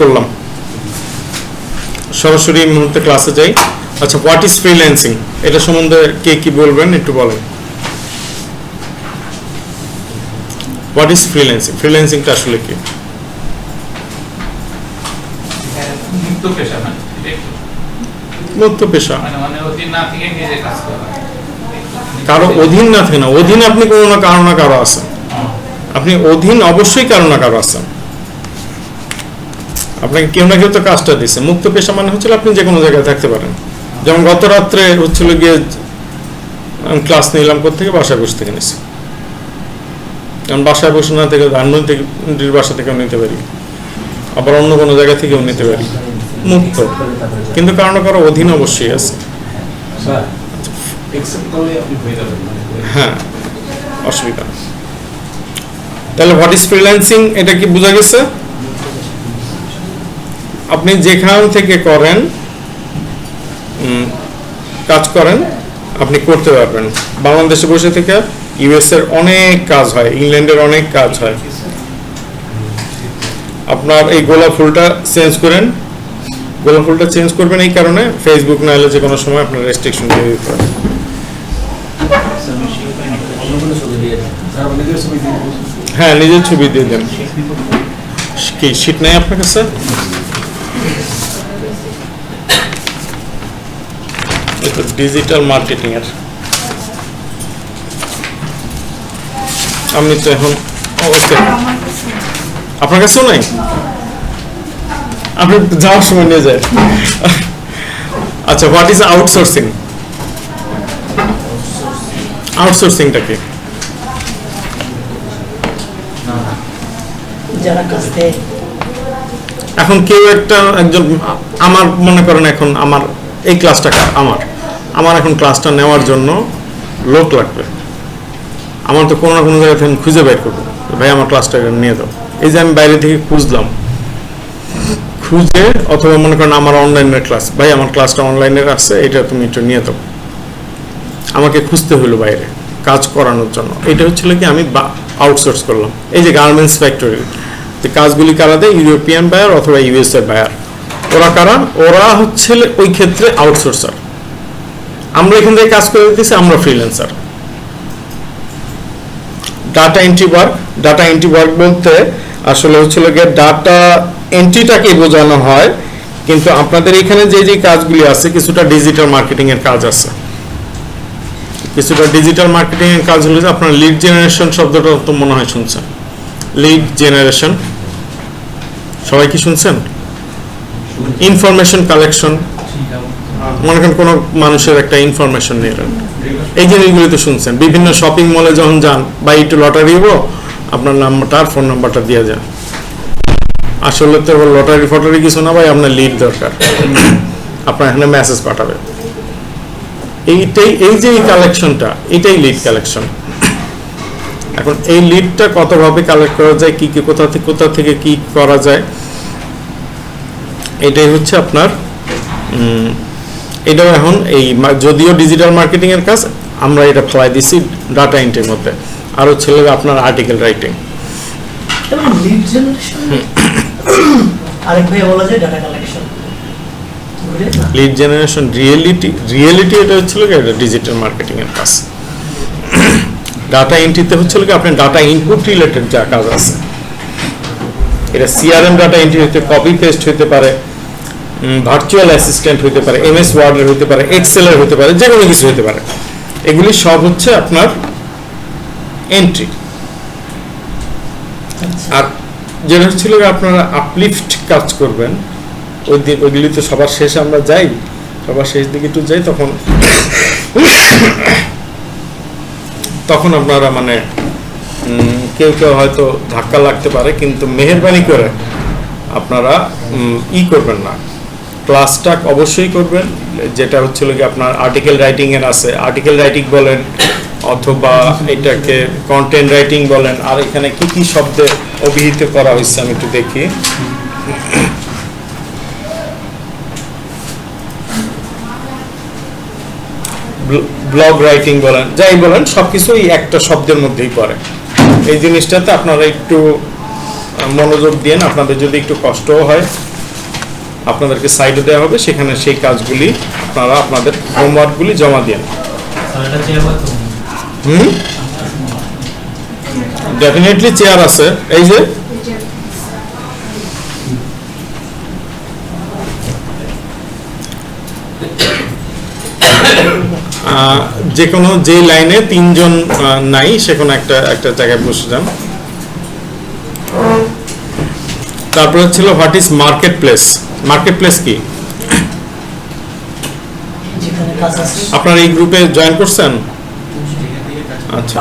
করলাম সরাসরি এই মুহূর্তে ক্লাসে যাই। আচ্ছা, হোয়াট ইজ ফ্রিল্যান্সিং, এটা সম্বন্ধে কে কি বলবেন একটু বলেন। হোয়াট ইজ ফ্রিল্যান্সিং, ফ্রিল্যান্সিংটা আসলে কি? মুক্ত পেশা, মুক্ত পেশা, মানে অধীন না থেকে নিজে কাজ করা, কারো অধীন না থাকে না। অধীন আপনি কোনো না কারো আছেন, আপনি অধীন অবশ্যই কারো না কারো আছেন, আপনাকে কেউ না কেউ তো কাজটা দিচ্ছে। মুক্ত পেশা মানে হচ্ছিল আপনি যে কোনো জায়গায় থাকতে পারেন। যেমন গত রাত্রে হচ্ছিল গিয়ে আমি ক্লাস নিলাম কোথেকে, বাসায় বসে থেকে নিছি। কারণ বাসায় বসে না থেকে ধানমন্ডির বাসা থেকেও নিতে পারি, আবার অন্য কোনো জায়গা থেকেও নিতে পারি, মুক্ত। কিন্তু কারো না কারো অধীন অবশ্যই আছে। হ্যাঁ, অসুবিধা। তাহলে হোয়াট ইজ ফ্রিল্যান্সিং, এটা কি বোঝা গেছে? আপনি যেখান থেকে করেন, কাজ করেন, আপনি করতে পারবেন। বাংলাদেশে বসে থেকে ইউএস এর অনেক কাজ হয়, ইংল্যান্ডের অনেক কাজ হয়। আপনার এই গোলাপ ফুলটা চেঞ্জ করেন, গোলাপ ফুলটা চেঞ্জ করবেন এই কারণে ফেসবুক না হলে যে কোনো সময় আপনার রেস্ট্রিকশন দিয়ে দিতে পারে। হ্যাঁ, নিজের ছবি দিয়ে দেন। কি শীট নেই আপনার কাছে? ডিজিটাল মার্কেটিং এর আমি তো এখন ওকে, আপনার কাছেও নাই, আপনি যাওয়ার সময় নিয়ে যায়। আচ্ছা, হোয়াট ইজ আউটসোর্সিং, আউটসোর্সিংটা কি? এখন কেউ একজন আমার মনে করেন এখন আমার এই ক্লাসটা আমার এখন ক্লাসটা নেওয়ার জন্য লোক লাগবে। আমার তো কোনো না কোনো জায়গা থেকে খুঁজে বের করবো, ভাই আমার ক্লাসটা নিয়ে দাও। এই যে আমি বাইরে থেকে খুঁজলাম, খুঁজে অথবা মনে করেন আমার অনলাইনের ক্লাস, ভাই আমার ক্লাসটা অনলাইনের আছে, এটা তুমি একটু নিয়ে দাও। আমাকে খুঁজতে হলো বাইরে কাজ করানোর জন্য। এটা হচ্ছিল কি আমি আউটসোর্স করলাম। এই যে গার্মেন্টস ফ্যাক্টরি কাজগুলি কারা দেয়? ইউরোপিয়ান বায়ার অথবা ইউএস এর বায়ার। ওরা কারা? ওরা হচ্ছে ওই ক্ষেত্রে আউটসোর্সার। আমরা এখান থেকে কাজ করে দিতেছি, আমরা freelancer. Data entry work, data entry work বলতে আসলে হচ্ছিল গিয়ে ডাটা এন্ট্রিটাকে বোঝানো হয়, কিন্তু আপনাদের এখানে যে যে কাজগুলি আছে কিছুটা ডিজিটাল মার্কেটিং এর কাজ আছে। কিছুটা ডিজিটাল মার্কেটিং এর কাজ হলো যে আপনার লিড জেনারেশন শব্দটা তো মনে হয় শুনছেন। লিড জেনারেশন সবাই কি শুনছেন? ইনফরমেশন কালেকশন, মনে করেন কোনো মানুষের একটা ইনফরমেশন নিলেন, এই জিনিসগুলি তো শুনছেন। বিভিন্ন শপিং মলে যখন যান বা একটু লটারি হবো, আপনার নাম্বারটা আর ফোন নাম্বারটা দিয়ে যান। আসলে তো লটারি ফটারি কিছু না ভাই, আপনার লিড দরকার, আপনার এখানে মেসেজ পাঠাবে। এইটাই এই যে কালেকশনটা, এটাই লিড কালেকশন। এখন এই লিডটা কতভাবে কালেক্ট করা যায়, কি কি কোথা থেকে কি করা যায়, এটাই হচ্ছে আপনার এটাও এখন এই যদিও ডিজিটাল মার্কেটিং এর কাজ, আমরা এটা ফেলাই দিছি ডাটা এন্ট্রির মধ্যে। আর হচ্ছে আপনার article writing. Lead generation, reality এটা হচ্ছিল এটা ডিজিটাল মার্কেটিং এর কাজ। ডাটা এন্ট্রিতে হচ্ছিল কি আপনার ডাটা ইনপুট রিলেটেড যা কাজ আছে, এটা সিআরএম ডাটা এন্ট্রি হতে, কপি পেস্ট হতে পারে, ভার্চুয়াল অ্যাসিস্ট্যান্ট হতে পারে, এমএস ওয়ার্ডের হতে পারে, এক্সেলের হতে পারে, যে কোনো কিছু হতে পারে। এগুলি সব হচ্ছে আপনার এন্ট্রি। আর যেটা হচ্ছিল আপনারা আপলিফট কাজ করবেন, ওইগুলি তো সবার শেষে আমরা যাই, সবার শেষ দিকে একটু যাই, তখন আপনারা মানে কেউ হয়তো ধাক্কা লাগতে পারে, কিন্তু মেহেরবানি করে আপনারা করবেন না, ক্লাসটা অবশ্যই করবেন। যেটা হচ্ছিল কি আপনার আর্টিকেল রাইটিং এর আছে, আর্টিকেল রাইটিং বলেন অথবা এটাকে কন্টেন্ট রাইটিং বলেন। আর এখানে কি কি শব্দে অভিহিত করা হয়েছে আমি একটু দেখি। ব্লগ রাইটিং বলেন, যাই বলেন, সবকিছুই একটা শব্দের মধ্যেই পড়ে। এই জিনিসটাতে আপনারা একটু মনোযোগ দেন। আপনাদের যদি একটু কষ্টও হয় আপনাদেরকে সাইডে দেওয়া হবে, সেখানে সেই কাজগুলি আপনারা আপনাদের হোমওয়ার্কগুলি জমা দেন। ডেফিনেটলি চেয়ার আছে, এই যে যে কোনো যে লাইনে তিনজন নাই সে কোনো একটা একটা জায়গায় বসে যান। তারপরে ছিল what is market place. Market place কি? আপনারা এই গ্রুপে জয়েন করছেন? আচ্ছা,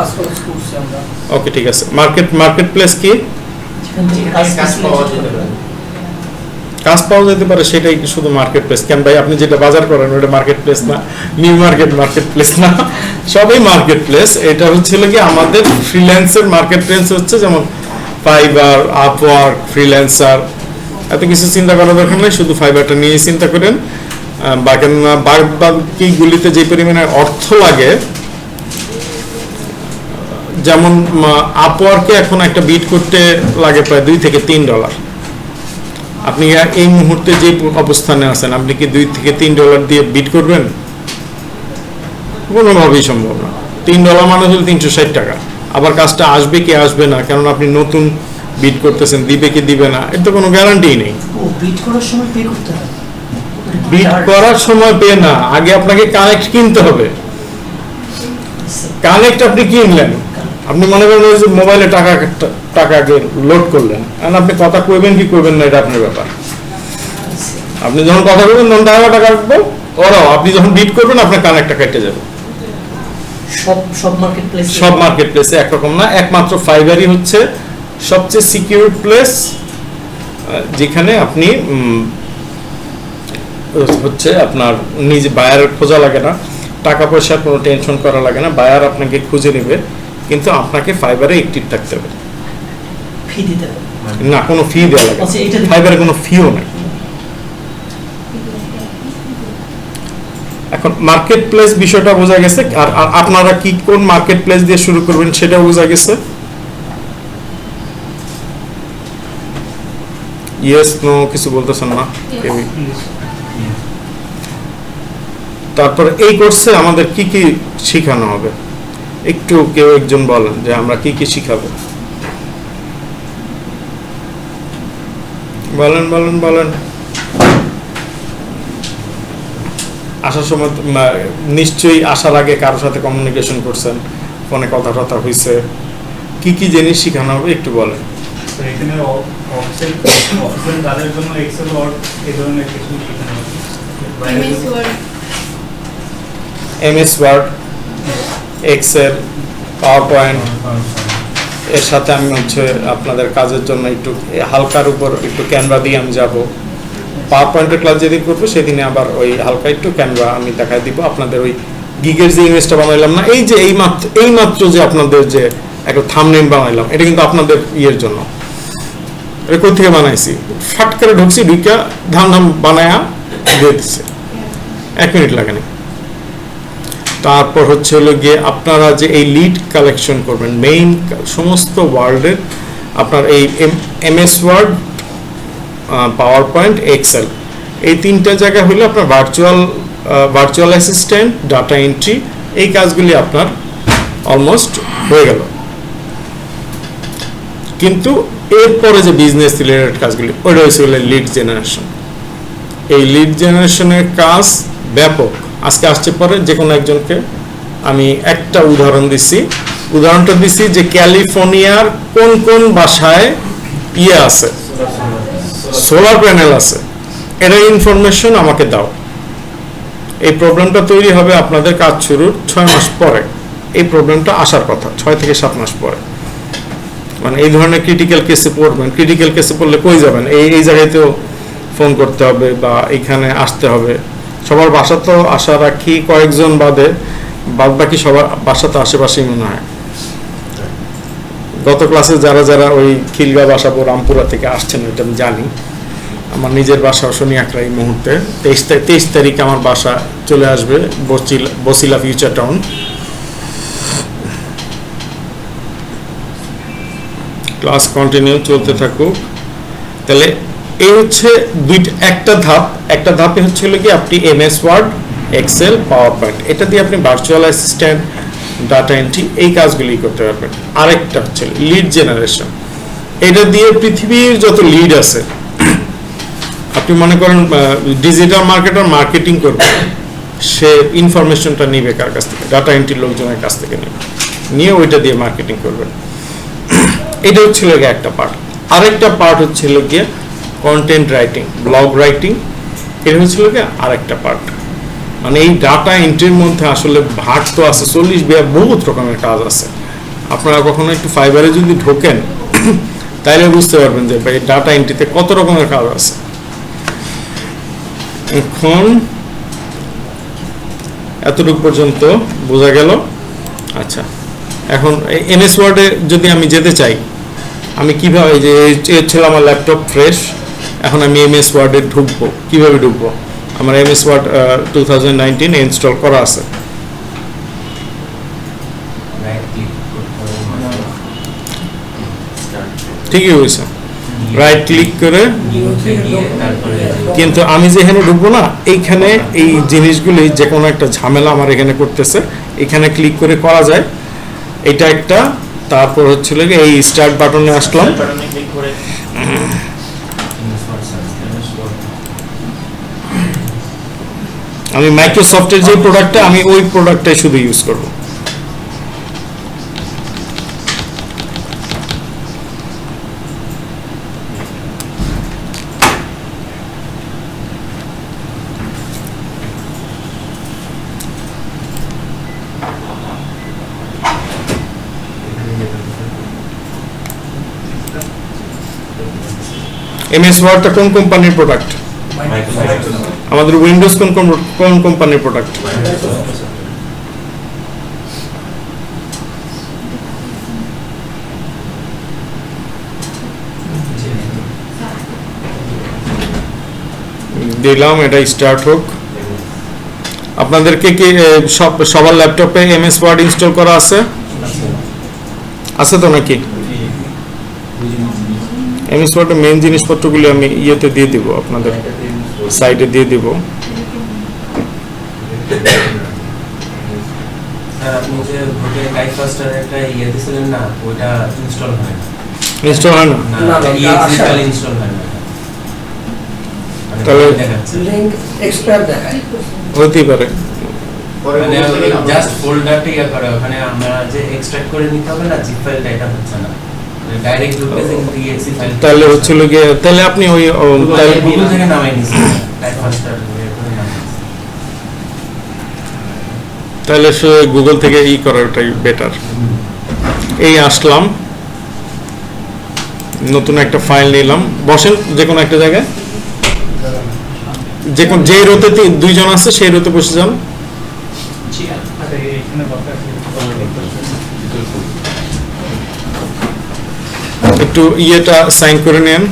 ওকে, ঠিক আছে। মার্কেট প্লেস কি? কাজ পাওয়া যেতে পারে, সেটাই শুধু মার্কেট প্লেস। কেন ভাই, আপনি যেটা বাজার করেন ওটা মার্কেট প্লেস না? নিউ মার্কেট প্লেস না? সবই মার্কেট প্লেস। এটা হচ্ছিল কি আমাদের ফ্রিল্যান্সের মার্কেট প্লেস হচ্ছে যেমন ফাইবার, আপওয়ার্ক, ফ্রিল্যান্সার। এত কিছু চিন্তা করার দরকার নেই, শুধু ফাইবারটা নিয়ে চিন্তা করেন। বাকিগুলিতে যে পরিমাণে অর্থ লাগে, যেমন আপওয়ার্কে এখন একটা বিট করতে লাগে প্রায় $2 থেকে $3। আপনি এই মুহূর্তে যে অবস্থানে আছেন, আপনি কি $2 থেকে $3 দিয়ে বিট করবেন? কোনোভাবেই সম্ভব না। $3 মানে হলো $360। আবার কাজটা আসবে কি আসবে না, কারণ আপনি নতুন বিট করতেছেন, দিবে কি দিবে না, এর তো কোনো গ্যারান্টি নেই। বিট করার সময় পে করতে হয়? বিট করার সময় পে না, আগে আপনাকে কানেক্ট কিনতে হবে। কানেক্ট আপনি কিনলেন, আপনি মনে করেন যে মোবাইলে টাকা লোড করলেন, আর আপনি কথা কইবেন কি কইবেন না এটা আপনার ব্যাপার। আপনি যখন কথা কইবেন তখন টাকা রাখবো, ওরাও আপনি যখন বিট করবেন আপনার কানেক্টটা কেটে যাবে। সব মার্কেট প্লেসে একরকম না, একমাত্র ফাইবারই হচ্ছে সবচেয়ে সিকিউর প্লেস, যেখানে আপনি হচ্ছে আপনার নিজে বায়ার খোঁজা লাগে না, টাকা পয়সার কোনো টেনশন করা লাগে না, বায়ার আপনাকে খুঁজে নেবে, কিন্তু আপনাকে ফাইবারে অ্যাক্টিভ থাকতে হবে। ফি দিতে হবে না, কোনো ফি দেওয়া লাগে না, ফাইবারে কোনো ফিও নাই। এখন মার্কেট প্লেস বিষয়টা বোঝা গেছে, আর আপনারা কি কোন মার্কেট প্লেস দিয়ে শুরু করবেন সেটাও বোঝা গেছে। ইয়েস নো কিছু বলতেছেন না? তারপর এই কোর্সে আমাদের কি কি শেখানো হবে, একটু কেউ একজন বলেন যে আমরা কি কি শিখাবো। বলেন বলেন বলেন। আসার সময় নিশ্চয়ই আসার আগে কারোর সাথে কমিউনিকেশন করছেন, ফোনে কথা টথা হয়েছে, কি কি জিনিস শেখানো হবে একটু বলেন। এখানে অফিসিয়াল কাজের জন্য এক্সেল ওয়ার্ড এই ধরনের কিছু শেখানো হবে। MS Word, Excel, power point, এর সাথে আমি হচ্ছে আপনাদের কাজের জন্য একটু হালকার উপর একটু ক্যানভা দিয়ে আমি যাব। পাওয়ার পয়েন্টের ক্লাস যেদিন করবো সেদিনে আবার ওই হালকা একটু ক্যানভা আমি দেখাই দিব। আপনাদের ওই গিগের যে ইমেজটা বানাইলাম না, এই যে এইমাত্র যে আপনাদের যে একটা থাম্বনেইল বানাইলাম, এটা কিন্তু আপনাদের ইয়ের জন্য। এটা কোথা থেকে বানাইছি, ফাট করে ঢুকছি, ঢুকা ধাম বানায়া দিয়ে দিচ্ছে, 1 মিনিট লাগে না। তারপর হচ্ছে হলো গিয়ে আপনারা যে এই লিড কালেকশন করবেন মেইন সমস্ত ওয়ার্ল্ডের, আপনার এই MS Word, power point, Excel, এই 3টা জায়গা হলো আপনার ভার্চুয়াল অ্যাসিস্ট্যান্ট, ডাটা এন্ট্রি, এই কাজগুলি আপনার অলমোস্ট হয়ে গেল। কিন্তু এরপরে যে বিজনেস রিলেটেড কাজগুলি, ওইটা হচ্ছে লিড জেনারেশন। এই লিড জেনারেশনের কাজ ব্যাপক। আজকে আসছে পরে যে কোনো একজনকে আমি একটা উদাহরণটা দিছি যে ক্যালিফোর্নিয়ার কোন কোন বাসায় ইয়ে আছে, সোলার প্যানেল আছে, এটা ইনফরমেশন আমাকে দাও। এই প্রবলেমটা তৈরি হবে আপনাদের কাজ শুরুর 6 মাস পরে। এই প্রবলেমটা আসার কথা 6 থেকে 7 মাস পরে। মানে এই ধরনের ক্রিটিক্যাল কেসে পড়বেন, ক্রিটিক্যাল কেসে পড়লে কই যাবেন, এই জায়গাতেও ফোন করতে হবে বা এখানে আসতে হবে। সবার বাসা তো আশা রাখি কয়েকজন বাদে, বাদ বাকি সবার বাসা তো আশেপাশেই মনে হয়। গত ক্লাসে যারা ওই খিলগা বাসাবো রামপুরা থেকে আসছেন ওইটা আমি জানি। আমার নিজের বাসা শনিয়াকড়া এই মুহূর্তে 23 তারিখ আমার বাসা চলে আসবে Basila future town. Class continue চলতে থাকুক। তাহলে এই হচ্ছে একটা ধাপে হচ্ছে হলো কি আপনি MS Word, Excel, power point এটা দিয়ে আপনি ভার্চুয়াল অ্যাসিস্ট্যান্ট, ডাটা এন্ট্রি এই কাজগুলি করতে পারবেন। আরেকটা হচ্ছে লিড জেনারেশন, এটা দিয়ে পৃথিবীর যত লিড আছে, আপনি মনে করেন ডিজিটাল মার্কেটার মার্কেটিং করবে, সে ইনফরমেশনটা নিবে কার কাছ থেকে? ডাটা এন্ট্রির লোকজনের কাছ থেকে নিয়ে ওইটা দিয়ে মার্কেটিং করবেন। এটা হচ্ছিল গিয়ে একটা পার্ট। আরেকটা পার্ট হচ্ছিল গিয়ে কন্টেন্ট রাইটিং, ব্লগ রাইটিং, এটা হচ্ছিল গিয়ে আরেকটা পার্ট। মানে এই ডাটা এন্ট্রির মধ্যে আসলে ভাগ তো আছে 40 বহুত রকমের কাজ আছে। আপনারা কখনো একটু ফাইবারে যদি ঢোকেন তাইলে বুঝতে পারবেন যে ভাই ডাটা এন্ট্রিতে কত রকমের কাজ আছে। এখন এতটুকু পর্যন্ত বোঝা গেল। আচ্ছা, এখন এমএস ওয়ার্ডে যদি আমি যেতে চাই, আমি কিভাবে, যে ছিল আমার ল্যাপটপ ফ্রেশ, এখন আমি এমএস ওয়ার্ডে ঢুকবো, কিভাবে ঢুকবো? আমার এমএস ওয়ার্ড 2019 ইনস্টল করা আছে। ঠিকই হয়েছে, রাইট ক্লিক করে, কিন্তু আমি যেখানে ঢুকবো না, এইখানে এই জিনিসগুলি যে কোনো একটা ঝামেলা আমার এখানে করতেছে, এখানে ক্লিক করে করা যায়, এটা একটা। তারপর হচ্ছিল এই স্টার্ট বাটনে আসলাম, আমি মাইক্রোসফটের যে প্রোডাক্টটা, আমি ওই প্রোডাক্টটাই শুধু ইউজ করব। এমএস ওয়ার্ডটা কোন কোম্পানির প্রোডাক্ট? আমাদের উইন্ডোজ কোন কোম্পানির প্রোডাক্ট? দিলাম, এটা স্টার্ট হোক। আপনাদেরকে কি সবার ল্যাপটপে এমএস ওয়ার্ড ইনস্টল করা আছে? আছে তো নাকি? এমএস ওয়ার্ডের মেইন জিনিসপত্রগুলি আমি ইয়েতে দিয়ে দিব, আপনাদের সাইটে দিয়ে দিব। স্যার, আপনি যে ভোটে কাইফাস্টার একটা ইয়ে দিছিলেন না, ওটা ইনস্টল হয় না। ইনস্টল হয় না? না, ইনস্টল ইনস্টল হয় না। তাহলে লিংক এক্সপায়ার দেখায়। হতেই পারে। মানে জাস্ট ফোল্ডারটা ইয়ে করে, ওখানে আমরা যে এক্সট্রাক্ট করে নিতে হবে না জিপ ফাইলটা, এটা হচ্ছে না। ডাইরেক্ট ঢুকতেছে কিন্তু ইএক্সি ফাইল। তাহলে হচ্ছিল গিয়ে, তাহলে আপনি ওই তাহলে গুগল থেকে নামাই নিছেন কাইফাস্টার করে নামাই। তাহলে সে গুগল থেকে করাটাই বেটার। এই আসলাম, নতুন একটা ফাইল নিলাম, বসেন যে কোনো একটা জায়গায়, যে রোতে দুইজন আছে সেই রোতে বসে যান। একটু ইয়েটা সাইন করে নেন।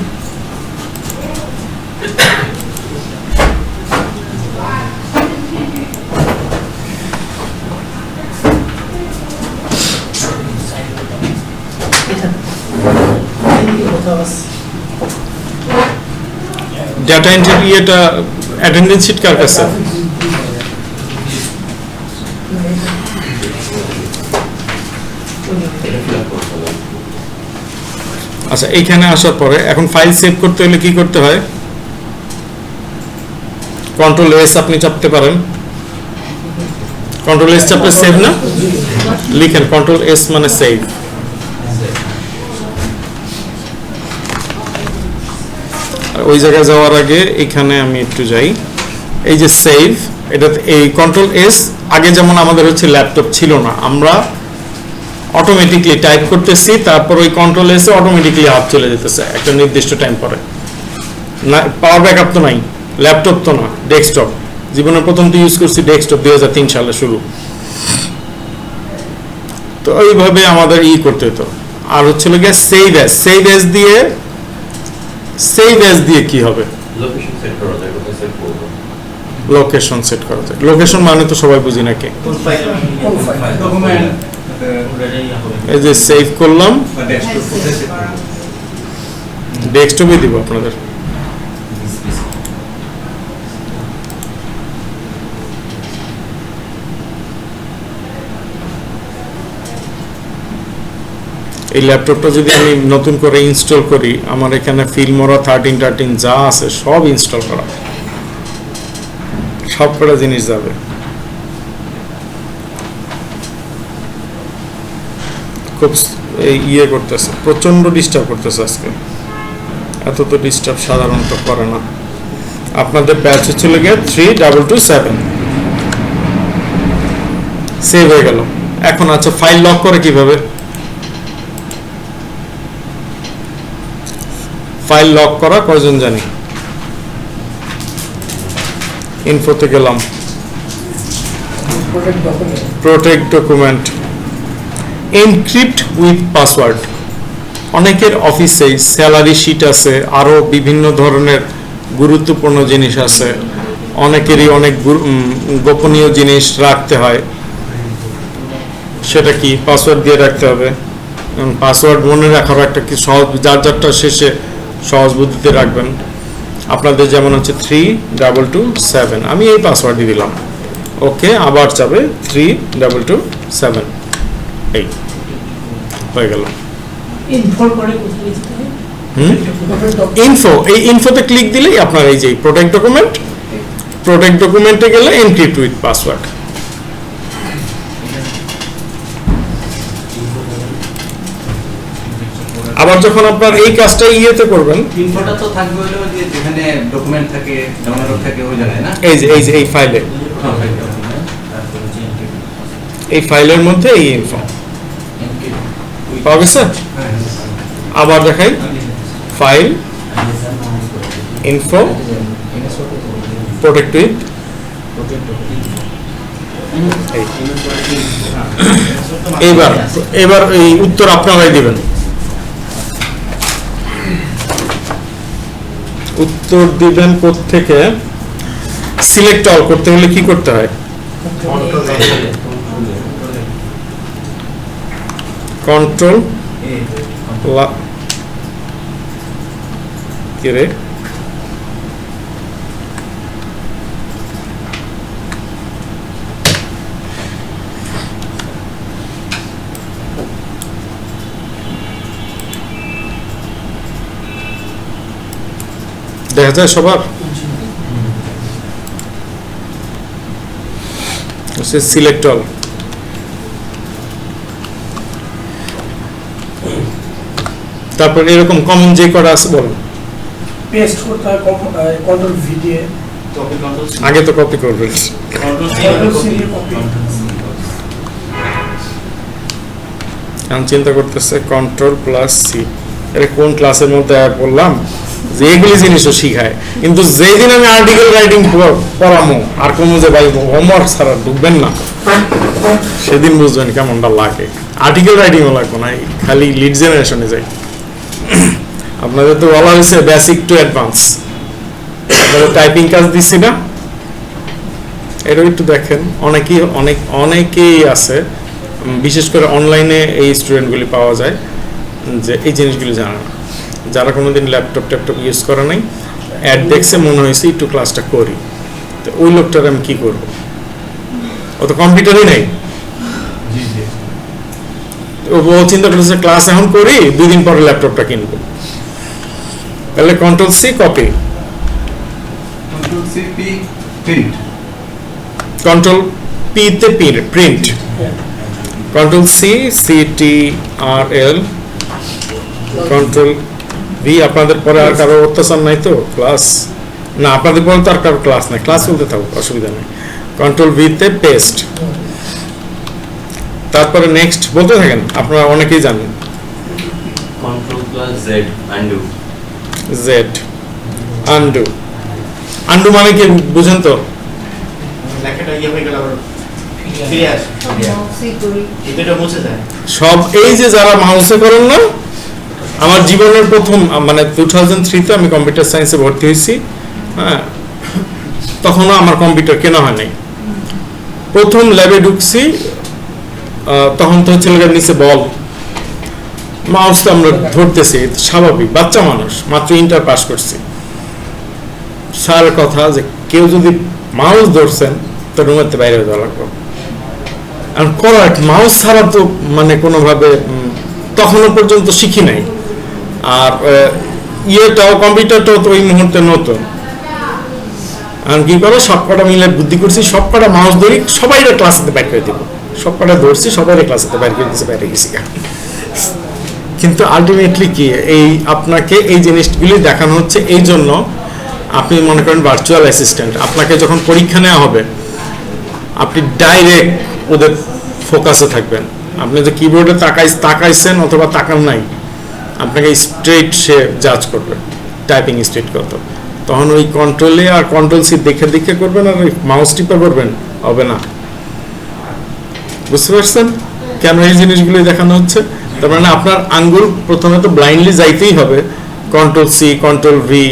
ডাটা এন্ট্রি ইয়েটা অ্যাটেন্ডেন্স শিট কার কাছে? আচ্ছা, এইখানে আসার পরে এখন ফাইল সেভ করতে হলে কি করতে হয়? কন্ট্রোল এস আপনি চাপতে পারেন। কন্ট্রোল এস চাপলে সেভ না, লিখেন কন্ট্রোল এস মানে সেভ। ওই জায়গায় যাওয়ার আগে এখানে আমি একটু যাই, এই যে সেভ, এটা এই কন্ট্রোল এস, আগে যেমন আমাদের হচ্ছে ল্যাপটপ ছিল না, আমরা অটোমেটিকলি টাইপ করতেছি, তারপর ওই কন্ট্রোল এসে অটোমেটিকলি হাত চলে যেতেছে একটা নির্দিষ্ট টাইম পরে। না, পাওয়ার ব্যাকআপ তো নাই, ল্যাপটপ তো না, ডেস্কটপ। জীবনের প্রথম তো ইউজ করছি ডেস্কটপ 2003 সালে শুরু। তো এইভাবে আমাদের করতে হতো। আর হচ্ছিল গিয়ে সেভ অ্যাজ, সেভ অ্যাজ দিয়ে কি হবে? লোকেশন সেট করা যায়, কোথায় সেট করব? লোকেশন সেট করা যায়। লোকেশন মানে তো সবাই বুঝি নাকি? কোন ফাইল? ডকুমেন্ট এই যে সেভ করলাম, ডেস্কটপ কোথায় সেট করব? ডেস্কটপে দিব আপনাদের। এই ল্যাপটপটা যদি আমি নতুন করে ইনস্টল করি, আমার এখানে ফিল্মোরা 13 যা আছে সব ইনস্টল করা, সব কটা জিনিস যাবে। খুব ইয়ে করতেছে, প্রচন্ড ডিস্টার্ব করতেছে আজকে। এত তো ডিস্টার্ব সাধারণত করে না। আপনাদের ব্যাচ হচ্ছিল গিয়ে 3227 সেভ হয়ে গেল। এখন আচ্ছা ফাইল লক করে কিভাবে? ফাইল লক করা কয়জন জানি? ইনফোতে গেলাম, protect document. Protect document, encrypt with password. অনেকের অফিসে স্যালারি শিট আছে, আরও বিভিন্ন ধরনের গুরুত্বপূর্ণ জিনিস আছে, অনেকেরই অনেক গোপনীয় জিনিস রাখতে হয়। সেটা কি? পাসওয়ার্ড দিয়ে রাখতে হবে। পাসওয়ার্ড মনে রাখার একটা কি সহজ, যার যারটা শেষে সহজ বুদ্ধিতে রাখবেন। আপনাদের যেমন হচ্ছে 3227, আমি এই পাসওয়ার্ডই দিলাম। ওকে, আবার যাবে 3227, এই হয়ে গেল। ইনফো, এই ইনফোতে ক্লিক দিলেই আপনার এই যে প্রোটেক্ট ডকুমেন্টে গেলে এনক্রিপ্ট উইথ পাসওয়ার্ড। আবার যখন আপনার এই কাজটা ইয়েতে করবেন, ইনফোটা তো থাকবে হলো যে যেখানে ডকুমেন্ট থাকে, ডাউনলোড থাকে ওই জায়গায় না? এই ফাইলে, এই ফাইলের মধ্যে এই ইনফো পাওয়া গেছে। আবার দেখাই, ফাইল, ইনফো, প্রোটেক্ট উইথ, এবার এই উত্তর আপনারাই দিবেন। উত্তর দিবেন কোত্থেকে? সিলেক্ট অল করতে হলে কি করতে হয়? কন্ট্রোল কি রে, দেখা যায় সবার? সিলেক্ট অল, তারপর এরকম কমন যে করা আছে বলুন। পেস্ট করতে হয় কন্ট্রোল ভি দিয়ে, আগে তো কপি করবেন। কন্ট্রোল সি দিয়ে কপি। আমি চিন্তা করতেছে কন্ট্রোল প্লাস সি, এটা কোন ক্লাসের মধ্যে বললাম যে এগুলি জিনিসও শিখায়, কিন্তু যেদিন আমি আর্টিকেল রাইটিং পড়ামো আর কোনো যে ভাই হোমওয়ার্ক ছাড়া ঢুকবেন না, সেদিন বুঝবেন কেমনটা লাগে। আর্টিকেল রাইটিংও লাগবে না, খালি লিড জেনারেশনে যাই। আপনাদের তো বলা হয়েছে বেসিক টু অ্যাডভান্স, আপনাদের টাইপিং কাজ দিচ্ছি না, এটা একটু দেখেন। অনেকেই আছে, বিশেষ করে অনলাইনে এই স্টুডেন্টগুলি পাওয়া যায় যে এই জিনিসগুলি জানে না, যারা কোনোদিন ল্যাপটপ ইউজ করে নাই, অ্যাড দেখছে মনে হয়েছে একটু ক্লাসটা করি, তো ওই লোকটার আমি কি করব? ও তো কম্পিউটারই নেই, ও চিন্তা করতেছে ক্লাস এখন করি, 2 দিন পরে ল্যাপটপটা কিনবো। তাহলে control C copy, control C P print, control P তে print, control C CTRL, control V. আপনাদের পরে আর কারো অত্যাচার নাই তো? ক্লাস না, আপনাদের পরে তো আর কারো ক্লাস নাই, ক্লাস বলতে থাকুক, অসুবিধা নেই। কন্ট্রোল ভি তে পেস্ট, তারপরে নেক্সট বলতে থাকেন, আপনারা অনেকেই জানেন। Control plus Z, undo. Z, undo. Undo মানে কি বুঝেন তো? লেখাটা ইয়ে হয়ে গেল আবার ফিরে আসে, এটা মুছে যায় সব এই যে যারা মাউসে করেন না, আমার জীবনের প্রথম মানে 2003-তে আমি কম্পিউটার সায়েন্সে ভর্তি হয়েছি। হ্যাঁ, তখনও আমার কম্পিউটার কেনা হয় নাই। প্রথম ল্যাবে ঢুকছি, তখন তো হচ্ছে নিচে বল, মাউস তো আমরা ধরতেছি, স্বাভাবিক, বাচ্চা মানুষ, মাত্র ইন্টার পাস করছি। স্যার কথা যে কেউ যদি মাউস ধরছেন তো রুমের বাইরে যাওয়া লাগবে। আর করার মাউস ছাড়া তো মানে কোনোভাবে তখনও পর্যন্ত শিখি নাই। আর ইয়েটাও কম্পিউটারটাও তো ওই মুহূর্তে নতুন। আর কি করো, সব কটা মিলে বুদ্ধি করছি, সব কটা মাউস ধরি, সবাই ক্লাসেতে বাইর করে দিব, সব কটা ধরছি, সবাই ক্লাসেতে বাইর করে দিচ্ছে, বাইরে গেছি। কিন্তু আলটিমেটলি কি, এই আপনাকে এই জিনিসগুলি দেখানো হচ্ছে এই জন্য, আপনি মনে করেন ভার্চুয়াল অ্যাসিস্ট্যান্ট, আপনাকে যখন পরীক্ষা নেওয়া হবে আপনি ডাইরেক্ট ওদের ফোকাসে থাকবেন। আপনি যে কিবোর্ডে তাকাইছেন অথবা তাকান নাই, আপনাকে স্ট্রেট সে জাজ করবে, টাইপিং স্ট্রেট কত। তখন ওই কন্ট্রোলে আর কন্ট্রোল সি দেখে দেখে করবেন, আর ওই মাউস টিপে করবেন, হবে না। বুঝতে পারছেন কেন এই জিনিসগুলি দেখানো হচ্ছে? তার মানে আপনার আঙ্গুল প্রথমে তো ব্লাইন্ডলি যাইতেই হবে, কন্ট্রোল সি, কন্ট্রোল ভি,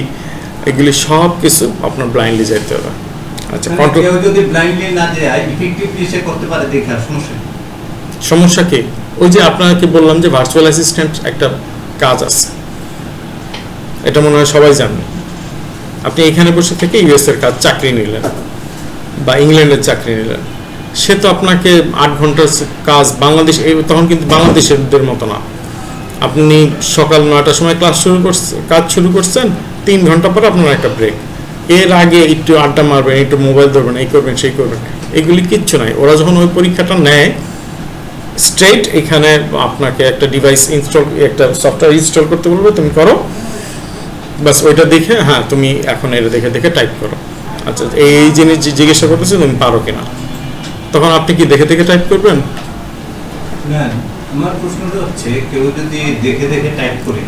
এগুলি সব কিছু আপনার ব্লাইন্ডলি যাইতে হবে। আচ্ছা, কন্ট্রোল কেউ যদি ব্লাইন্ডলি না যায় ইফেক্টিভলি সে করতে পারে, দেখে আর সমস্যা নেই। সমস্যা কি? ওই যে আপনাকে বললাম যে ভার্চুয়াল অ্যাসিস্ট্যান্ট একটা কাজ আছে, এটা মনে হয় সবাই জানেন। আপনি এখানে বসে থেকে ইউএস এর কাজ চাকরি নিলেন বা ইংল্যান্ডের চাকরি নিলেন, সে তো আপনাকে 8 ঘন্টার কাজ বাংলাদেশ, তখন কিন্তু বাংলাদেশের মতো না। আপনি সকাল 9টার সময় কাজ শুরু করছেন, 3 ঘন্টা পরে আপনার একটা ব্রেক, এর আগে একটু আড্ডা মারবেন, একটু মোবাইল ধরবেন, এই করবেন সেই করবেন, এগুলি কিচ্ছু নাই। ওরা যখন ওই পরীক্ষাটা নেয় স্ট্রেট এখানে আপনাকে একটা ডিভাইস একটা সফটওয়্যার ইনস্টল করতে বলবে, তুমি করো, বাস ওইটা দেখে হ্যাঁ তুমি এখন এটা দেখে দেখে টাইপ করো। আচ্ছা, এই জিনিস জিজ্ঞাসা করতেছে তুমি পারো কিনা, তখন আপনি কি দেখে দেখে টাইপ করবেন? না, আমার প্রশ্নটা হচ্ছে কেউ যদি দেখে দেখে টাইপ করে,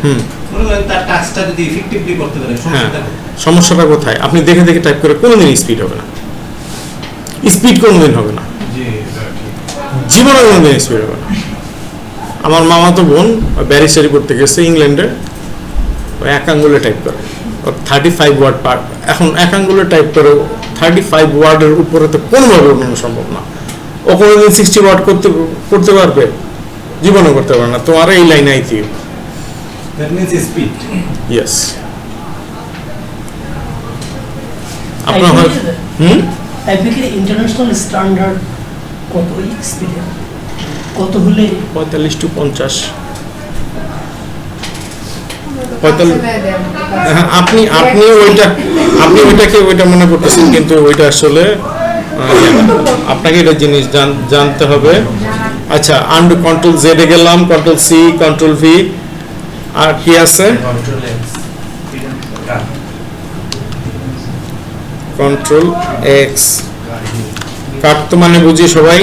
মনে করেন তার টাস্কটা যদি ইফেক্টিভলি করতে পারে, সমস্যাটা কোথায়? আপনি দেখে দেখে টাইপ করে কোনোদিন স্পিড হবে না, স্পিড কোনোদিন হবে না, জীবনে কোনোদিন স্পিড হবে না। আমার মামা তো বোন ব্যারিস্টারি করতে গেছে ইংল্যান্ডে, এক আঙ্গুলে টাইপ করে 35 ওয়ার্ড পার, এখন এক আঙ্গুলে টাইপ করে 35 ওয়ার্ডের উপরে তো কোনোভাবে উঠানো সম্ভব না। ও কোনোদিন 60 ওয়ার্ড করতে পারবে? জীবনে করতে পারবে না। তোমার এই লাইনে আইতে দ্যাট মিন্স স্পিড। ইয়েস, আপনার আইপিকে ইন্টারন্যাশনাল স্ট্যান্ডার্ড কত স্পিডে, কত হলে 45 to 50? আপনি ওইটা মনে করতেছেন, কিন্তু ওইটা আসলে আপনাকে এটা জিনিস জানতে হবে। আচ্ছা, আন্ডু কন্ট্রোল জেড এ গেলাম, কন্ট্রোল সি, কন্ট্রোল ভি, আর কি আছে কন্ট্রোল এক্স। কাট তো মানে বুঝি সবাই,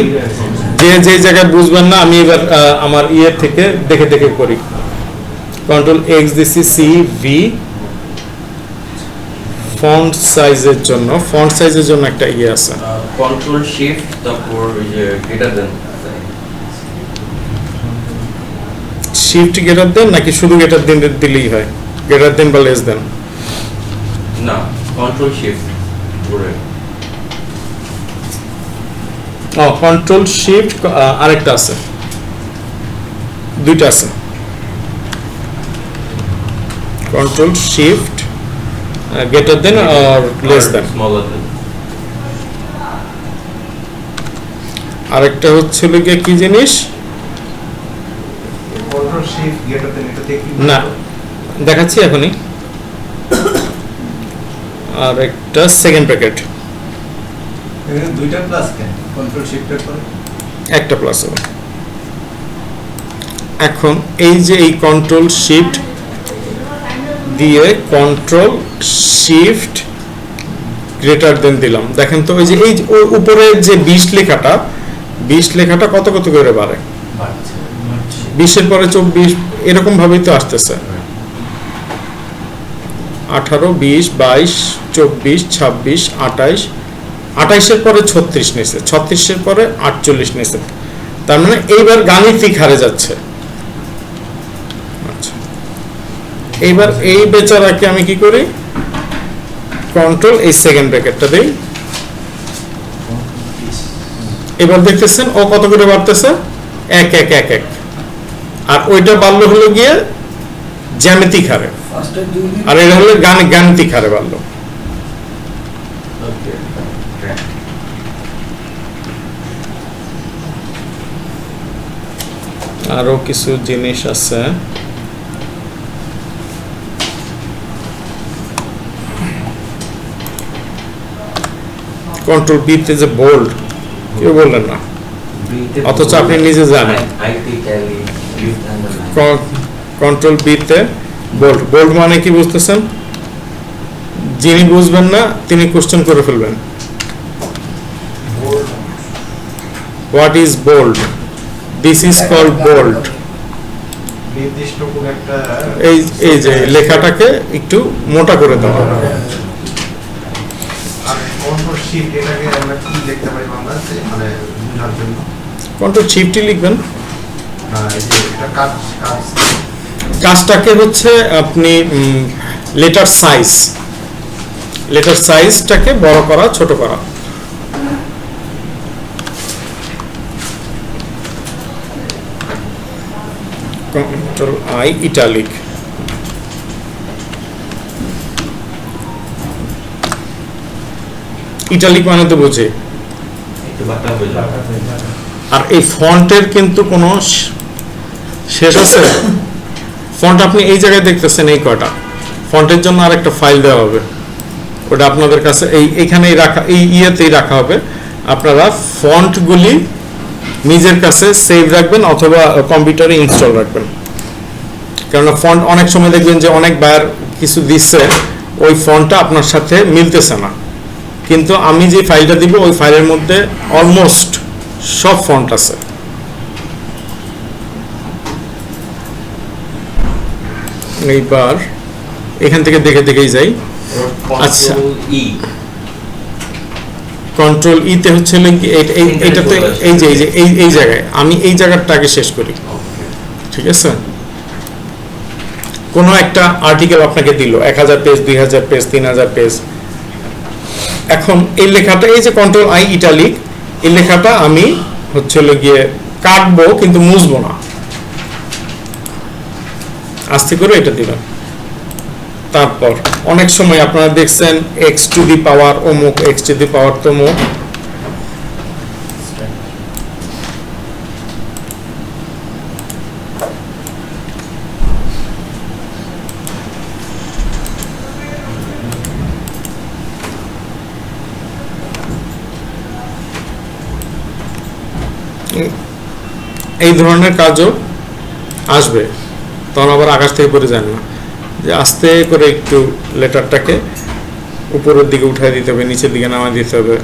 যে জায়গায় বুঝবেন না আমি এবার আমার ইয়ে থেকে দেখে দেখে করি। কন্ট্রোল এক্স দিছি, সি ভি, ফন্ট সাইজের জন্য একটা ইয়ে আছে, কন্ট্রোল শিফট, তারপর greater than, shift greater than নাকি শুধু গ্রেটার দেন দিলেই হয়? গ্রেটার দেন বা লেস দেন? না, কন্ট্রোল শিফট করে। কন্ট্রোল শিফট, আরেকটা আছে, দুইটা আছে, কন্ট্রোল শিফট গ্রেটার দেন আর লেস দেন। স্মলার দেন। আরেকটা হচ্ছে কি জিনিস কন্ট্রোল শিফট গ্রেটার দেন, এটা দেখি না, দেখাচ্ছি এখনই। আর একটা সেকেন্ড ব্র্যাকেট, এখানে দুইটা প্লাস কেন কন্ট্রোল শিফটের পরে একটা প্লাস হবে। এখন এই যে এই কন্ট্রোল শিফট দিয়ে কন্ট্রোল শিফট গ্রেটার দেন দিলাম, দেখেন তো ওই যে এই উপরে যে 20 লেখাটা কত কত করে বাড়ে, 20-এর পরে 24, এরকম ভাবেই তো আসতেছে। 18, 20, 22, 24, 26, 28, 28-এর পরে 36 নিয়েছে, 36-এর পরে 48 নিয়েছে, তার মানে এইবার গাণিতিক হারে যাচ্ছে। আচ্ছা, এইবার এই বেচারাকে আমি কি করি, কন্ট্রোল এই সেকেন্ড ব্র্যাকেটটা দেই, এবার দেখতেছেন ও কত করে বাড়তেছে, 1 1 1 1। আর ওইটা বাড়লো হলো গিয়ে জ্যামিতিক হারে, ফার্স্টে 2 দিন আর এটা হলো গাণিতিক হারে বাড়লো। Okay. Right. আরো কিছু জিনিস আছে। কন্ট্রোল বি তে যে বোল্ড কেউ বললেন না, অথচ আপনি নিজে জানেন। IT Tally lift underline control B তে বোল্ড, বোল্ড মানে কি বুঝতেছেন? যিনি বুঝবেন না তিনি কোশ্চেন করে ফেলবেন। What is bold? This is called bold. নির্দিষ্ট কোন একটা এই যে লেখাটাকে একটু মোটা করে দেওয়া। আর কন্ট্রোল শিফট এটাকে আমরা কি লিখতে পারি বাংলাতে মানে বোঝার জন্য? কন্ট্রোল শিফটই লিখবেন। এই যে এটা কাজ কাজটাকে হচ্ছে আপনি লেটার সাইজটাকে বড় করা ছোট করা। Control I italic. ইটালিক মানে তো বোঝে। একটু বাটা হয়ে যাবে। আর এই ফন্টের কিন্তু কোনো শেষ আছে? ফন্ট আপনি এই জায়গায় দেখতেছেন এই কয়টা, ফন্টের জন্য আরেকটা ফাইল দেওয়া হবে, ওটা আপনাদের কাছে এইখানেই রাখা, এই ইয়েতেই রাখা হবে। আপনারা ফন্টগুলি নিজের কাছে সেভ রাখবেন অথবা কম্পিউটারে ইনস্টল রাখবেন, কারণ ফন্ট অনেক সময় দেখবেন যে অনেকবার কিছু দিচ্ছে ওই ফন্টটা আপনার সাথে মিলতেছে না, কিন্তু আমি যে ফাইলটা দিব ওই ফাইলের মধ্যে অলমোস্ট সব ফন্ট আছে। এইবার এখান থেকে দেখে দেখেই যাই। আচ্ছা, ই কন্ট্রোল ই তে হচ্ছে এইটাতে এই জায়গায় আমি এই জায়গাটাকে শেষ করি, ঠিক আছে? কোনো একটা আর্টিকেল আপনাকে দিল 1000 পেজ, 2000 পেজ, 3000 পেজ। এখন এই লেখাটা, এই যে কন্ট্রোল আই ইটালিক, এই লেখাটা আমি হচ্ছে গিয়ে কাটবো কিন্তু মুছবো না, আস্তে করে এটা দিবেন। তারপর অনেক সময় আপনারা দেখছেন এক্স টু দি পাওয়ার অমুক, এক্স টু দি পাওয়ার তমুক। এই ধরনের কাজও আসবে, তখন আবার আকাশ থেকে পড়ে যান না, যে আস্তে করে একটু লেটারটাকে উপরের দিকে উঠাই দিতে হবে, নিচের দিকে নামাই দিতে হবে।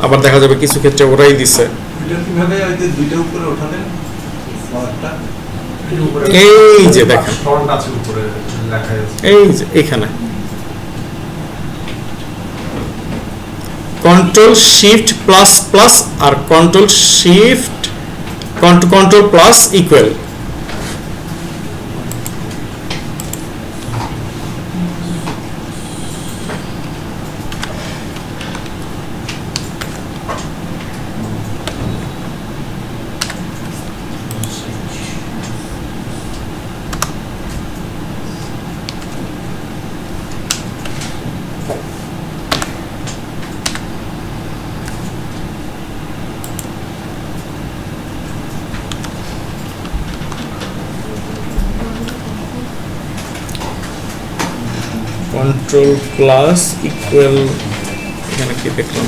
আবার দেখা যাবে কিছু ক্ষেত্রে ওরাই দিছে। এটা কিভাবে ওই যে দুইটা উপরে ওঠালেন পাওয়ারটা? এই যে দেখেন, ফন্ট আছে উপরে লেখা আছে। এই যে এখানে কন্ট্রোল শিফট প্লাস প্লাস আর control shift control plus equal. Control plus equal, এখানে কি দেখলাম?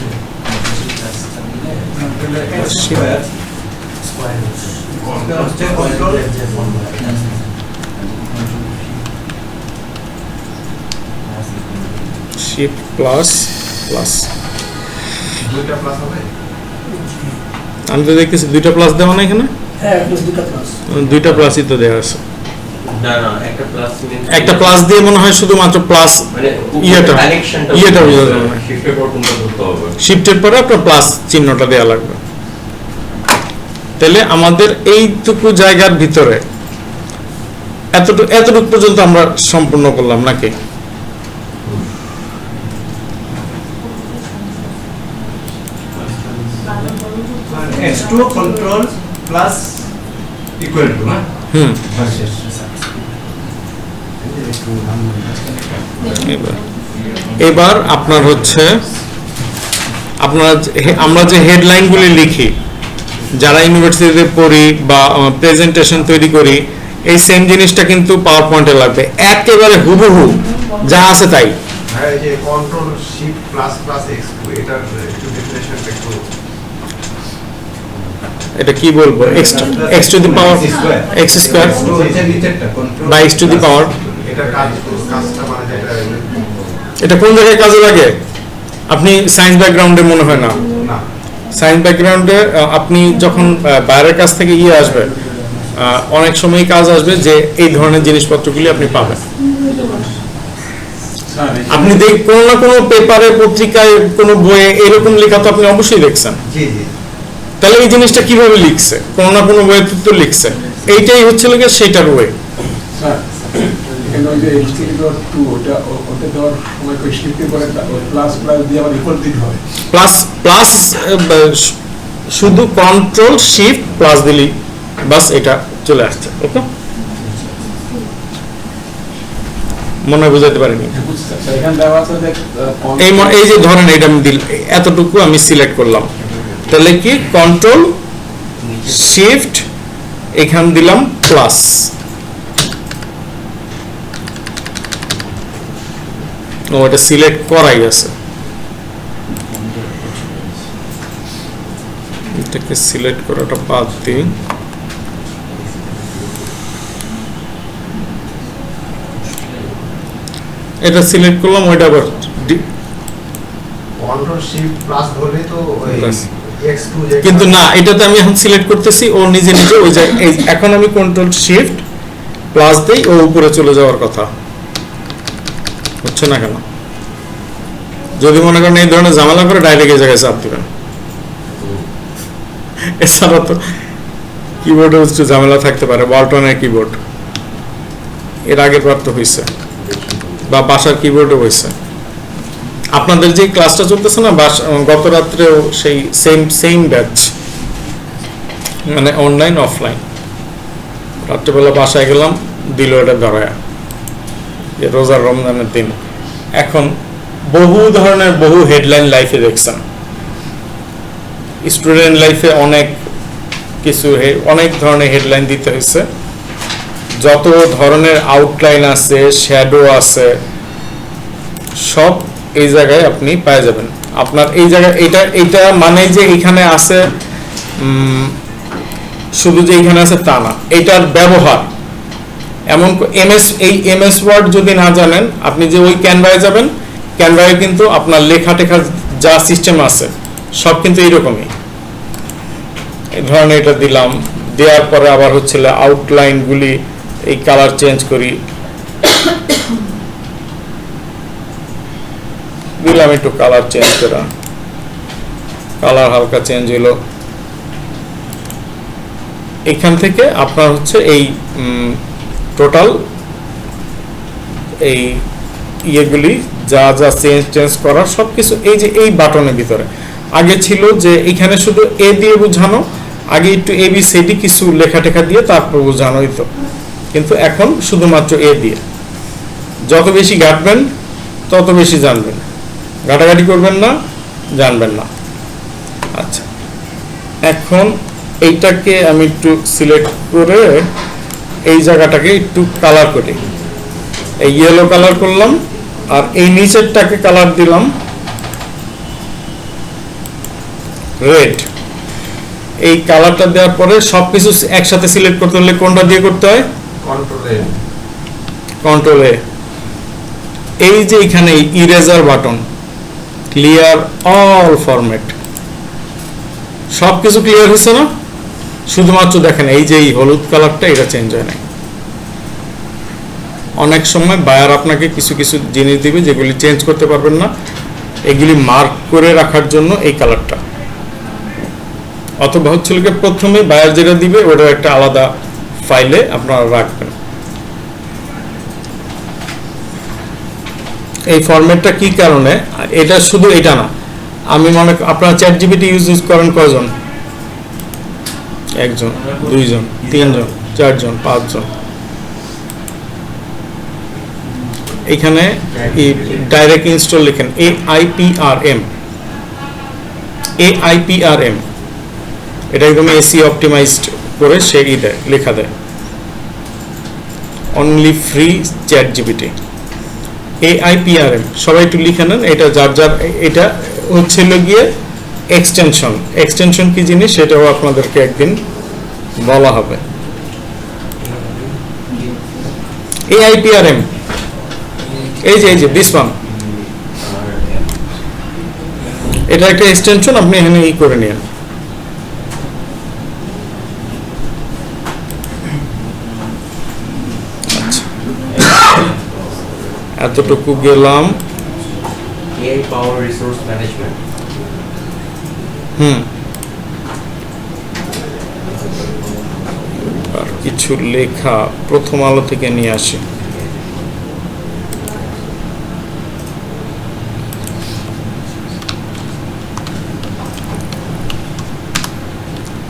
শিফট প্লাস প্লাস, দুইটা প্লাস হবে। আমি তো দেখতেছি দুইটা প্লাস দেওয়া না এখানে, হ্যাঁ প্লাস 2টা প্লাস দুইটা প্লাসই তো দেওয়া আছে। না না একটা প্লাস একটা প্লাস দিয়ে মনে হয় শুধুমাত্র প্লাস মানে ইয়েটা কানেকশনটা বোঝা যাবে না। শিফটের পর কোনটা ধরতে হবে? শিফটের পরে আপনার প্লাস চিহ্নটা দেওয়া লাগবে। তাহলে আমাদের এইটুকু জায়গার ভিতরে এতটুকু পর্যন্ত আমরা সম্পূর্ণ করলাম নাকি? S2 control plus equal to না হুম ভার্সেস এবার আপনার হচ্ছে আমরা যে হেডলাইনগুলি লিখি, যারা ইউনিভার্সিটিতে পড়ি বা প্রেজেন্টেশন তৈরি করি, এই সেম জিনিসটা কিন্তু পাওয়ার পয়েন্টে লাগবে, একেবারে হুবহু যা আছে তাই। হ্যাঁ, এই যে control shift plus plus x2 এটার একটু ডেফিনেশনটা একটু এটা কি বলবো, x to the power x square এটা নিচেরটা কন্ট্রোল বা x টু দি পাওয়ার, এটা কাজটা মানে যেটা এটা কোন জায়গায় কাজে লাগে? আপনি সায়েন্স ব্যাকগ্রাউন্ডে মনে হয় না, না সায়েন্স ব্যাকগ্রাউন্ডে আপনি যখন বাইরের কাছ থেকে আসবে, অনেক সময় কাজ আসবে যে এই ধরনের জিনিসপত্রগুলি আপনি পাবেন। আপনি কোনো না কোনো পেপারে, পত্রিকায়, কোনো বইয়ে এরকম লেখা তো আপনি অবশ্যই দেখছেন। জি জি তাহলে এই জিনিসটা কিভাবে লিখছে? কোনো না কোনো বইয়ে তো লিখছে। এইটাই হচ্ছে লাগে সেইটার ওয়ে। স্যার এখানে ওই যে HTTP2 ওটা দেওয়ার সময় শিফটের পরে প্লাস প্লাস দিয়ে আবার ইকুয়াল দিতে হয়। প্লাস প্লাস শুধু কন্ট্রোল শিফট প্লাস দিলি বাস এটা চলে আসছে। ওকে, মনে হয় বুঝাতে পারিনি। স্যার এখানে দেওয়া আছে যে এই যে ধরেন এটা আমি এতটুকু আমি সিলেক্ট করলাম, তাহলে কি কন্ট্রোল শিফট এখান দিলাম প্লাস, ও এটা সিলেক্ট করাই আছে, এটাকে সিলেক্ট করাটা বাদ দিই। এটা সিলেক্ট করলাম, ওইটা আবার কন্ট্রোল শিফট প্লাস ধরলে তো ওই Plus। x2 যে কিন্তু না, এটাতে আমি এখন সিলেক্ট করতেছি, ও নিজে নিজে ওই জায়গায়, এখন আমি কন্ট্রোল শিফট প্লাস দেই, ও উপরে চলে যাওয়ার কথা, হচ্ছে না কেন? যদি মনে করেন এই ধরনের ঝামেলা করে ডাইরেক্ট এই জায়গায় চাপ দিবেন, এছাড়া তো কিবোর্ডে একটু ঝামেলা থাকতে পারে। ওয়ালটনের কিবোর্ড এর আগের বার তো হয়েছে, বা বাসার কিবোর্ডও হয়েছে। আপনাদের যে ক্লাসটা চলতেছে না, গত রাত্রেও সেই সেম ব্যাচ, মানে অনলাইন অফলাইন, রাত্রেবেলা বাসায় গেলাম, দিল এটা ধরায়া, যে রোজার রমজানের দিন। এখন বহু ধরনের বহু হেডলাইন লাইফে দেখছেন, স্টুডেন্ট লাইফে অনেক কিছু অনেক ধরনের হেডলাইন দিতে হয়েছে, যত ধরনের আউটলাইন আছে, শ্যাডো আছে, সব এই জায়গায় আপনি পেয়ে যাবেন। আপনার এই জায়গায় এটা মানে যে এখানে আছে শুধু যে এখানে আছে তা না, এটার ব্যবহার এমন এমএস ওয়ার্ড যদি না জানেন, আপনি যে ওই ক্যানভায় যাবেন, ক্যানভায় কিন্তু আপনার লেখা টেখা যা সিস্টেম আছে সব কিন্তু এইরকমই। এই ধরনের এটা দিলাম, দেওয়ার পরে আবার হচ্ছে আউটলাইনগুলি এই কালার চেঞ্জ করি, দিলাম একটু কালার চেঞ্জ করা, কালার হালকা চেঞ্জ হলো। এখান থেকে আপনার হচ্ছে এই টোটাল এই ইয়েগুলি যা যা চেঞ্জ করার সব কিছু এই যে এই বাটনের ভিতরে। আগে ছিল যে এখানে শুধু এ দিয়ে বোঝানো, আগে একটু ABCD কিছু লেখা টেখা দিয়ে তারপর বোঝানো হইতো, কিন্তু এখন শুধুমাত্র এ দিয়ে। যত বেশি ঘাটবেন তত বেশি জানবেন, ঘাটাঘাটি করবেন না, জানবেন না। আচ্ছা, এখন এইটাকে আমি একটু সিলেক্ট করে এই জায়গাটাকে একটু কালার করি, এই ইয়েলো কালার করলাম, আর এই নিচেরটাকে কালার দিলাম রেড। এই কালারটা দেওয়ার পরে সবকিছু একসাথে সিলেক্ট করতে হলে কোনটা দিয়ে করতে হয়? কন্ট্রোল এ। এই যে এখানে eraser button, clear all format, সবকিছু ক্লিয়ার হয়েছে না? শুধুমাত্র দেখেন এই যে এই হলুদ কালারটা, এটা চেঞ্জ হয় না। অনেক সময় বায়ার আপনাকে কিছু কিছু জিনিস দিবে যেগুলি চেঞ্জ করতে পারবেন না, এগুলি মার্ক করে রাখার জন্য এই কালারটা। অথবা হচ্ছিল কি প্রথমে বায়ার যেটা দিবে ওটা একটা আলাদা ফাইলে আপনারা রাখবেন। এই ফরম্যাটটা কি কারণে, এটা শুধু এটা না, আমি আপনারা ChatGPT ইউজ করেন কয়জন? একজন, দুইজন, তিনজন, চারজন, পাঁচজন। এখানে ডাইরেক্ট ইনস্টল লিখেন AIPRM, এটা একদম এসি অপটিমাইজড করে সে দেয়, লেখা দেয় only free chat GPT. AIPRM সবাই একটু লিখে নেন, এটা যার যার, এটা হচ্ছিল গিয়ে এক্সটেনশন কি জিনিস সেটাও আপনাদেরকে একদিন বলা হবে। AIPRM এই যে দিস ওয়ান, এটা একটা এক্সটেনশন, আপনি এখানে করে নিন। এতটুকু গেলাম। AI power resource management. আর কিছু লেখা প্রথম আলো থেকে নিয়ে আসি।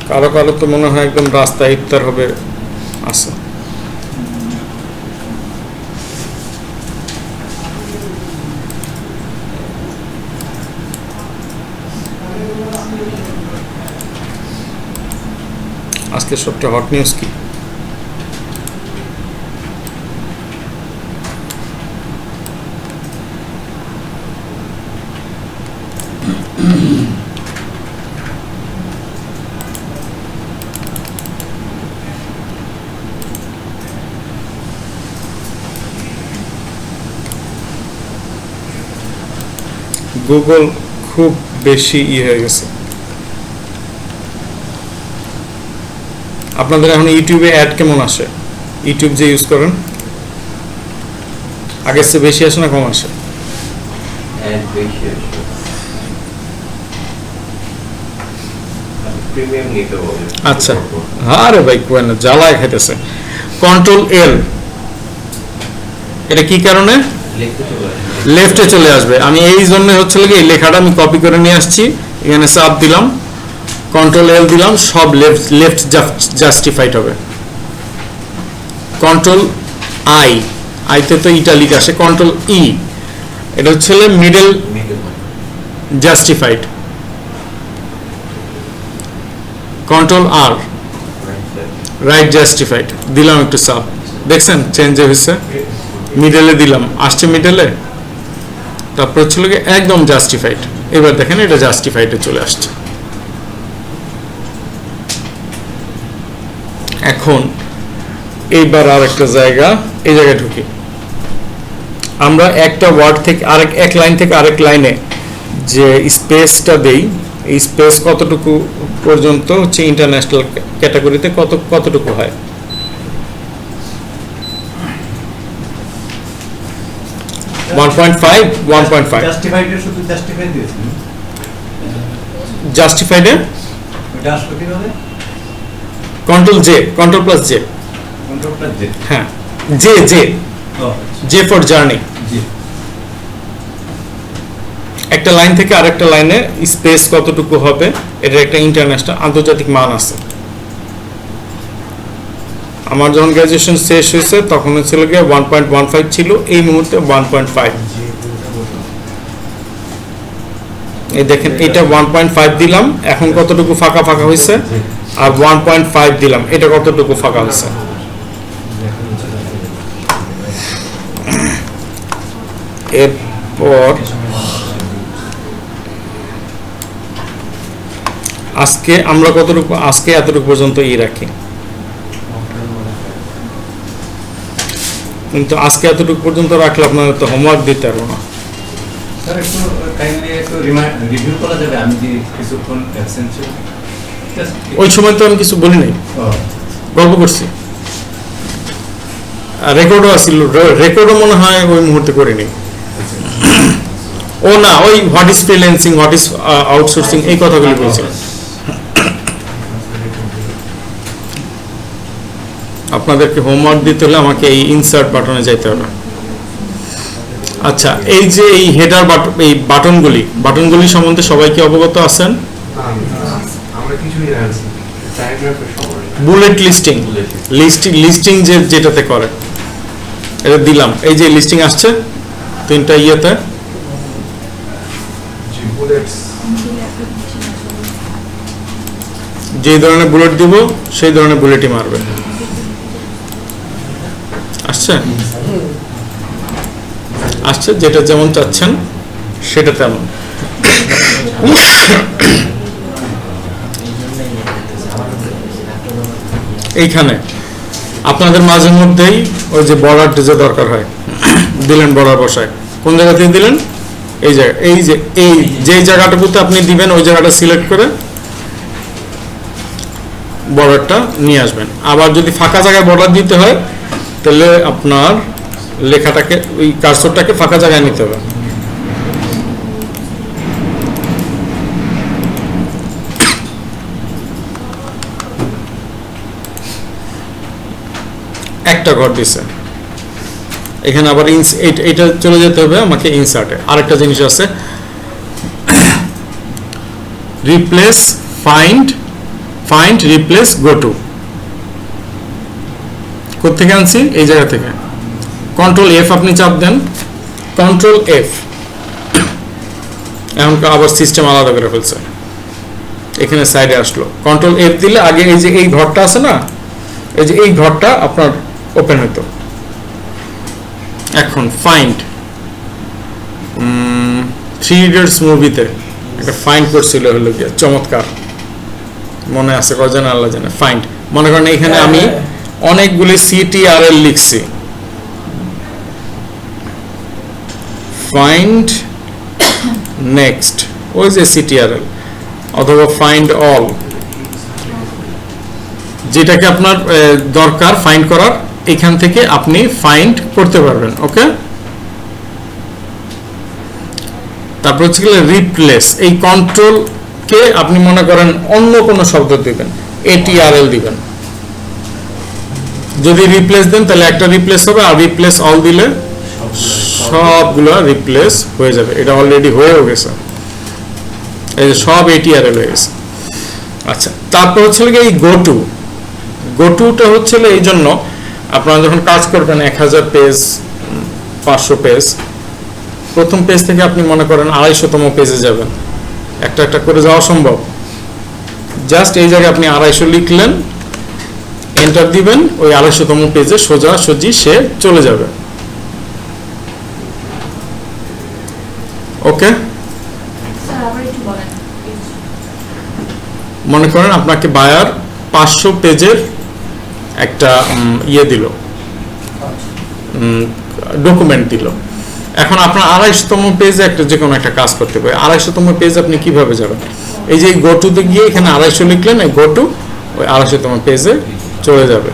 কারো কারো তো মনে হয় একদম রাস্তা ইফতার হবে আছে। আজকে সবচেয়ে হট নিউজ কি? গুগল খুব বেশি হয়ে গেছে। আপনাদের এখন ইউটিউবে অ্যাড কেমন আসে? ইউটিউব যে ইউজ করেন আগের চেয়ে বেশি আসে না কম আসে? And ratio. Premium নিতে হবে। আচ্ছা, আরে ভাই কোয়েন জ্বালায় খাইতেছে। কন্ট্রোল এল, এটা কি কারণে লেফটে চলে আসবে? আমি এই জন্য হচ্ছে কি এই লেখাটা আমি কপি করে নিয়ে আসছি, এখানে চাপ দিলাম, কন্ট্রোল এল দিলাম, সব লেফট জাস্টিফাইড হবে। কন্ট্রোল আইতে তো ইটালিক আসে, কন্ট্রোল ই এটা হচ্ছে মিডল জাস্টিফাইড। কন্ট্রোল আর রাইট জাস্টিফাইড দিলাম, একটু চাপ দেখছেন চেঞ্জ হয়েছে, মিডলে দিলাম, আসছে মিডলে, তারপর হচ্ছিল কি একদম জাস্টিফাইড। এবার দেখেন এটা জাস্টিফাইডে চলে আসছে। এখন এইবার আর একটা জায়গা, এই জায়গায় ঢুকি। আমরা একটা ওয়ার্ড থেকে এক লাইন থেকে আরেক লাইনে যে স্পেসটা দেই, এই স্পেস কতটুকু পর্যন্ত হচ্ছে ইন্টারন্যাশনাল ক্যাটাগরিতে কতটুকু হয়? জাস্টিফাইডে control J, control plus J, হ্যাঁ জে ফর জার্নি। একটা লাইন থেকে আরেকটা লাইনে স্পেস কতটুকু হবে, এটা একটা ইন্টারন্যাশনাল আন্তর্জাতিক মান আছে। আমার যখন গ্রাজুয়েশন শেষ হয়েছে তখন ছিল গিয়ে 1.15 ছিল, এই মুহূর্তে 1.5। এই দেখেন এটা 1.5 দিলাম, এখন কতটুকু ফাঁকা ফাঁকা হয়েছে, আর 1.5 দিলাম, এটা কতটুকু ফাঁকা হয়েছে। এরপর আজকে আমরা কতটুকু, আজকে এতটুকু পর্যন্ত রাখি, কিন্তু আজকে এতটুকু পর্যন্ত রাখলে আপনাদের তো হোমওয়ার্ক দিতে পারবো না। স্যার একটু কাইন্ডলি একটু রিভিউ করা যাবে? আমি যে কিছুক্ষণ অ্যাবসেন্ট ছিলাম, ওই সময় তো আমি কিছু বলি নাই, গল্প করছি, রেকর্ডও আসছিল, রেকর্ডও মনে হয় ওই মুহূর্তে করিনি। ও না, ওই what is freelancing, what is outsourcing, এই কথাগুলি বলছি। আপনাদেরকে হোমওয়ার্ক দিতে হলে আমাকে এই ইনসার্ট বাটনে যাইতে হবে। আচ্ছা, এই যে এই হেডার বাটন, এই বাটনগুলি সম্বন্ধে সবাই কি অবগত আছেন? আমরা কিছুই জানি না। প্যারাগ্রাফের সময় বুলেট লিস্টিং, লিস্টিং যেটাতে করে এটা দিলাম। এই যে লিস্টিং আসছে তিনটা ইয়েতে, যে ধরনের বুলেট দিব সেই ধরনের বুলেটই মারবে। আসছে আসছে যেটা যেমন চাচ্ছেন সেটা তেমন। এইখানে আপনাদের মাঝে মধ্যেই ওই যে বর্ডার যে দরকার হয় দিলেন, বর্ডার বসায় কোন জায়গা থেকে দিলেন, এই জায়গা, এই যে এই যে জায়গাটাতে আপনি দিবেন ওই জায়গাটা সিলেক্ট করে বর্ডারটা নিয়ে আসবেন। আবার যদি ফাঁকা জায়গায় বর্ডার দিতে হয় তাহলে আপনার লেখাটাকে ওই কার্সরটাকে ফাঁকা জায়গায় নিতে হবে। একটা ঘর দিছে, এখানে আবার এটা চলে যেতে হবে আমাকে ইনসার্টে। আরেকটা জিনিস আছে, replace find replace go to. কোথেকে আনছি? এই জায়গা থেকে। কন্ট্রোল এফ আপনি চাপ দেন, কন্ট্রোল এফ, এখন আবার সিস্টেম আলাদা করে ফেলছে, এখানে সাইডে আসলো। কন্ট্রোল এফ দিলে আগে এই যে এই ঘরটা আছে না, এই যে এই ঘরটা আপনার ওপেন হতো। এখন ফাইন্ড, থ্রি ইডিয়টস মুভিতে একটা ফাইন্ড করছিল, হলো গিয়ে চমৎকার, মনে আছে কজন আল্লাহ জানে। ফাইন্ড, মনে করেন এখানে আমি অনেকগুলি CTRL লিখছি, ফাইন্ড নেক্সট, ওই যে CTRL, অথবা ফাইন্ড অল, যেটাকে আপনার দরকার ফাইন্ড করার, এখান থেকে আপনি ফাইন্ড করতে পারবেন। ওকে, তারপর হচ্ছে রিপ্লেস, এই কন্ট্রোল কে আপনি মনে করেন অন্য কোনো শব্দ দিবেন, ATRL দিবেন। যদি রিপ্লেস দেন তাহলে একটা রিপ্লেস হবে, আর রিপ্লেস অল দিলে সবগুলো রিপ্লেস হয়ে যাবে। এটা অলরেডি হয়েও গেছে, এই যে সব ATRL হয়ে গেছে। আচ্ছা, তারপর হচ্ছে এই গো টুটা হচ্ছে এই জন্য আপনারা যখন কাজ করবেন 1000 পেজ 500 পেজ, প্রথম পেজ থেকে আপনি মনে করেন 250তম পেজে যাবেন, একটা একটা করে যাওয়া সম্ভব। জাস্ট এই জায়গায় আপনি 250 লিখলেন, এন্টার দিবেন, ওই 250তম পেজে সোজাসুজি সে চলে যাবে। ওকে, মনে করেন আপনাকে বায়ার 500 পেজের একটা ইয়ে দিল, ডকুমেন্ট দিল। এখন আপনার 250তম পেজে একটা যে কোনো একটা কাজ করতে পারে। 250তম পেজ আপনি কিভাবে যাবেন? এই যে গো টুতে গিয়ে এখানে 250 লিখলেন, এই গো টু ওই 250তম পেজে চলে যাবে।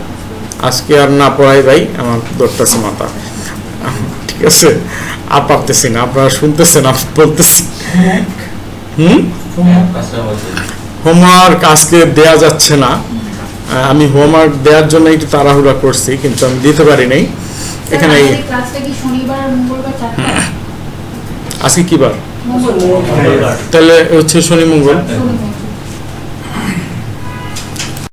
আজকে আর না পড়াই ভাই, আমার দৌড়তেছে মাথা, ঠিক আছে, আর পারতেছি না, আপনারা শুনতেছেন আমি বলতেছি। হোমওয়ার্ক আজকে দেয়া যাচ্ছে না, আমি হোমওয়ার্ক দেওয়ার জন্য একটু তাড়াহুড়া করছি, কিন্তু আমি দিতে পারি নাই। এখানে আজকে কি বার? তাহলে হচ্ছে শনি মঙ্গল।